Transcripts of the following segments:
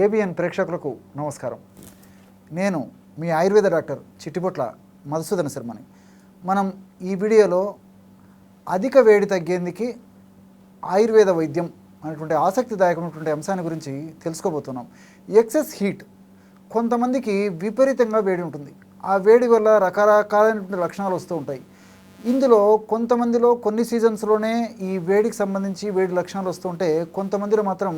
ABN ప్రేక్షకులకు నమస్కారం. నేను మీ ఆయుర్వేద డాక్టర్ చిట్టిపొట్ల మధుసూదన శర్మని. మనం ఈ వీడియోలో అధిక వేడి తగ్గేందుకు ఆయుర్వేద వైద్యం అనేటువంటి ఆసక్తిదాయకమైనటువంటి అంశాన్ని గురించి తెలుసుకోబోతున్నాం. ఎక్సెస్ హీట్, కొంతమందికి విపరీతంగా వేడి ఉంటుంది. ఆ వేడి వల్ల రకరకాలైనటువంటి లక్షణాలు వస్తూ ఉంటాయి. ఇందులో కొంతమందిలో కొన్ని సీజన్స్లోనే ఈ వేడికి సంబంధించి వేడి లక్షణాలు వస్తుంటే, కొంతమందిలో మాత్రం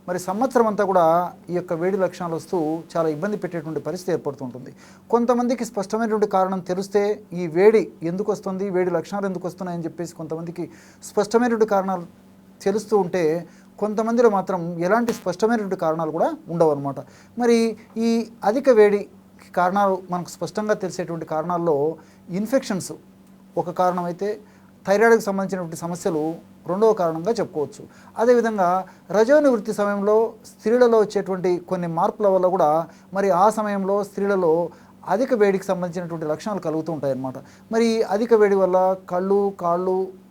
మరి సంవత్సరం అంతా కూడా ఈ యొక్క వేడి లక్షణాలు వస్తూ చాలా ఇబ్బంది పెట్టేటువంటి పరిస్థితి ఏర్పడుతుంటుంది. కొంతమందికి స్పష్టమైనటువంటి కారణం తెలిస్తే ఈ వేడి ఎందుకు వస్తుంది, వేడి లక్షణాలు ఎందుకు వస్తున్నాయని చెప్పేసి కొంతమందికి స్పష్టమైనటువంటి కారణాలు తెలుస్తూ ఉంటే, కొంతమందిలో మాత్రం ఎలాంటి స్పష్టమైనటువంటి కారణాలు కూడా ఉండవు అన్నమాట. మరి ఈ అధిక వేడి కారణాలు మనకు స్పష్టంగా తెలిసేటువంటి కారణాల్లో ఇన్ఫెక్షన్స్ ఒక కారణం అయితే, థైరాయిడ్కి సంబంధించినటువంటి సమస్యలు రెండవ కారణంగా చెప్పుకోవచ్చు. అదేవిధంగా రజోనివృత్తి సమయంలో స్త్రీలలో వచ్చేటువంటి కొన్ని మార్పుల వల్ల కూడా మరి ఆ సమయంలో స్త్రీలలో అధిక వేడికి సంబంధించినటువంటి లక్షణాలు కలుగుతూ ఉంటాయన్నమాట. మరి అధిక వేడి వల్ల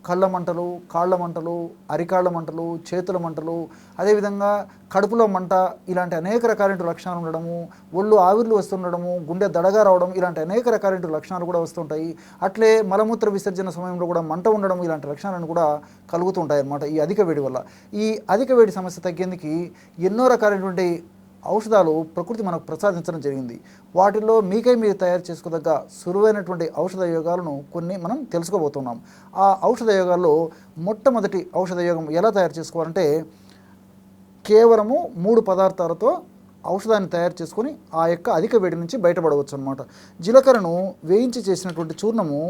కళ్ళ మంటలు, కాళ్ళ మంటలు, అరికాళ్ళ మంటలు, చేతుల మంటలు, అదేవిధంగా కడుపులో మంట, ఇలాంటి అనేక రకాలైన లక్షణాలు ఉండడము, ఒళ్ళు ఆవిర్లు వస్తుండడము, గుండె దడగా రావడం, ఇలాంటి అనేక రకాలైన లక్షణాలు కూడా వస్తుంటాయి. అట్లే మలమూత్ర విసర్జన సమయంలో కూడా మంట ఉండడం, ఇలాంటి లక్షణాలను కూడా కలుగుతూ ఉంటాయి అన్నమాట ఈ అధిక వేడి వల్ల. ఈ అధిక వేడి సమస్య తగ్గేందుకు ఎన్నో రకాలైనటువంటి ఔషధాలు ప్రకృతి మనకు ప్రసాదించడం జరిగింది. వాటిల్లో మీకై మీరు తయారు చేసుకోదగ్గ సులువైనటువంటి ఔషధ యోగాలను కొన్ని మనం తెలుసుకోబోతున్నాం. ఆ ఔషధ యోగాల్లో మొట్టమొదటి ఔషధ యోగం ఎలా తయారు చేసుకోవాలంటే, కేవలము 3 పదార్థాలతో ఔషధాన్ని తయారు చేసుకొని ఆ యొక్క అధిక వేడి నుంచి బయటపడవచ్చు అన్నమాట. జీలకర్రను వేయించి చేసినటువంటి చూర్ణము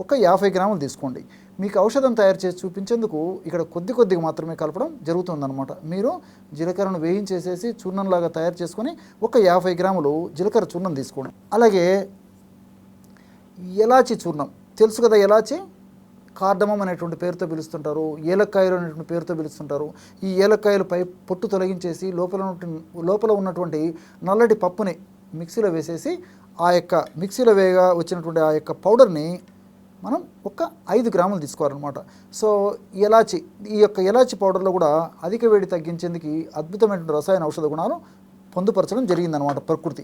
ఒక 50 గ్రాములు తీసుకోండి. మీకు ఔషధం తయారు చేసి చూపించేందుకు ఇక్కడ కొద్దిగా మాత్రమే కలపడం జరుగుతుందన్నమాట. మీరు జీలకర్రను వేయించేసేసి చూర్ణంలాగా తయారు చేసుకొని ఒక 50 గ్రాములు జీలకర్ర చూర్ణం తీసుకోండి. అలాగే ఎలాచి చూర్ణం తెలుసు కదా, ఎలాచి కార్డమం అనేటువంటి పేరుతో పిలుస్తుంటారు, ఏలక్కాయలు అనేటువంటి పేరుతో పిలుస్తుంటారు. ఈ ఏలక్కాయలపై పొట్టు తొలగించేసి లోపల ఉన్నటువంటి నల్లటి పప్పుని మిక్సీలో వేసేసి ఆ యొక్క మిక్సీలో వేగా వచ్చినటువంటి ఆ యొక్క పౌడర్ని మనం ఒక 5 గ్రాములు తీసుకోవాలన్నమాట. సో ఈ యొక్క ఎలాచి పౌడర్లో కూడా అధిక వేడి తగ్గించేందుకు అద్భుతమైనటువంటి రసాయన ఔషధ గుణాలు పొందుపరచడం జరిగిందనమాట ప్రకృతి.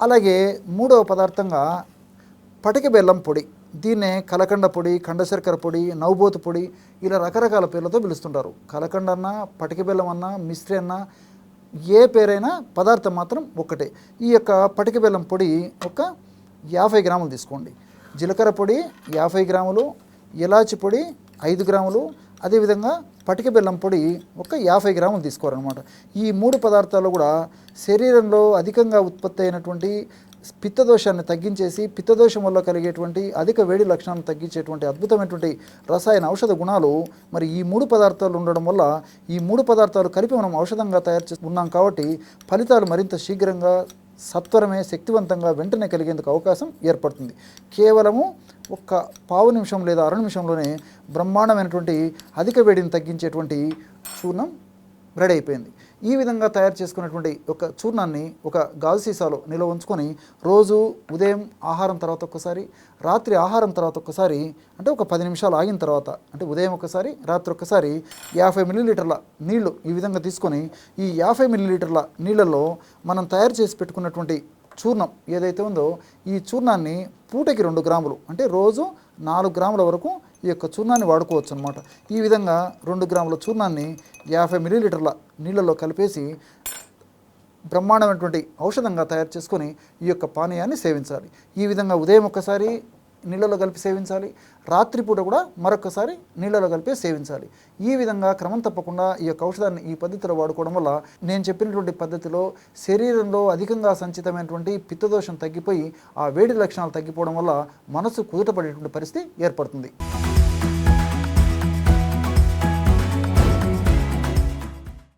అలాగే మూడవ పదార్థంగా పటిక బెల్లం పొడి, దీన్నే కలకండ పొడి, కండశర్కర పొడి, నవ్వుబోతు పొడి, ఇలా రకరకాల పేర్లతో పిలుస్తుంటారు. కలకండ అన్నా, పటిక బెల్లం అన్నా, మిశ్రీ అన్నా, ఏ పేరైనా పదార్థం మాత్రం ఒక్కటే. ఈ యొక్క పటిక బెల్లం పొడి ఒక 50 గ్రాములు తీసుకోండి. జీలకర్ర పొడి 50 గ్రాములు, ఎలాచి పొడి 5 గ్రాములు, అదేవిధంగా పటిక బెల్లం పొడి ఒక 50 గ్రాములు తీసుకోవాలన్నమాట. ఈ 3 పదార్థాలు కూడా శరీరంలో అధికంగా ఉత్పత్తి అయినటువంటి పిత్తదోషాన్ని తగ్గించేసి, పిత్తదోషం వల్ల కలిగేటువంటి అధిక వేడి లక్షణాలను తగ్గించేటువంటి అద్భుతమైనటువంటి రసాయన ఔషధ గుణాలు మరి ఈ 3 పదార్థాలు ఉండడం వల్ల, ఈ 3 పదార్థాలు కలిపి మనం ఔషధంగా తయారు చేసుకున్నాం కాబట్టి ఫలితాలు మరింత శీఘ్రంగా, సత్వరమే, శక్తివంతంగా వెంటనే కలిగేందుకు అవకాశం ఏర్పడుతుంది. కేవలము ఒక పావు నిమిషం లేదా అర నిమిషంలోనే బ్రహ్మాండమైనటువంటి అధిక వేడిని తగ్గించేటువంటి చూర్ణం రెడీ అయిపోయింది. ఈ విధంగా తయారు చేసుకున్నటువంటి ఒక చూర్ణాన్ని ఒక గాజు సీసాలో నిల్వ ఉంచుకొని రోజు ఉదయం ఆహారం తర్వాత ఒక్కసారి, రాత్రి ఆహారం తర్వాత ఒక్కసారి, అంటే ఒక 10 నిమిషాలు ఆగిన తర్వాత, అంటే ఉదయం ఒకసారి, రాత్రి ఒక్కసారి 50 మిల్లీలీటర్ల నీళ్లు ఈ విధంగా తీసుకొని, ఈ 50 మిల్లీలీటర్ల నీళ్ళల్లో మనం తయారు చేసి పెట్టుకున్నటువంటి చూర్ణం ఏదైతే ఉందో ఈ చూర్ణాన్ని పూటకి 2 గ్రాములు, అంటే రోజు 4 గ్రాముల వరకు ఈ యొక్క చూర్ణాన్ని వాడుకోవచ్చు అన్నమాట. ఈ విధంగా 2 గ్రాముల చూర్ణాన్ని 50 మిల్లీలీటర్ల నీళ్ళలో కలిపేసి బ్రహ్మాండమైనటువంటి ఔషధంగా తయారు చేసుకొని ఈ యొక్క పానీయాన్ని సేవించాలి. ఈ విధంగా ఉదయం ఒక్కసారి నీళ్ళలో కలిపి సేవించాలి, రాత్రిపూట కూడా మరొకసారి నీళ్ళలో కలిపి సేవించాలి. ఈ విధంగా క్రమం తప్పకుండా ఈ యొక్క ఔషధాన్ని ఈ పద్ధతిలో వాడుకోవడం వల్ల నేను చెప్పినటువంటి పద్ధతిలో శరీరంలో అధికంగా సంచితమైనటువంటి పిత్తదోషం తగ్గిపోయి ఆ వేడి లక్షణాలు తగ్గిపోవడం వల్ల మనసు కుదుటపడేటువంటి పరిస్థితి ఏర్పడుతుంది.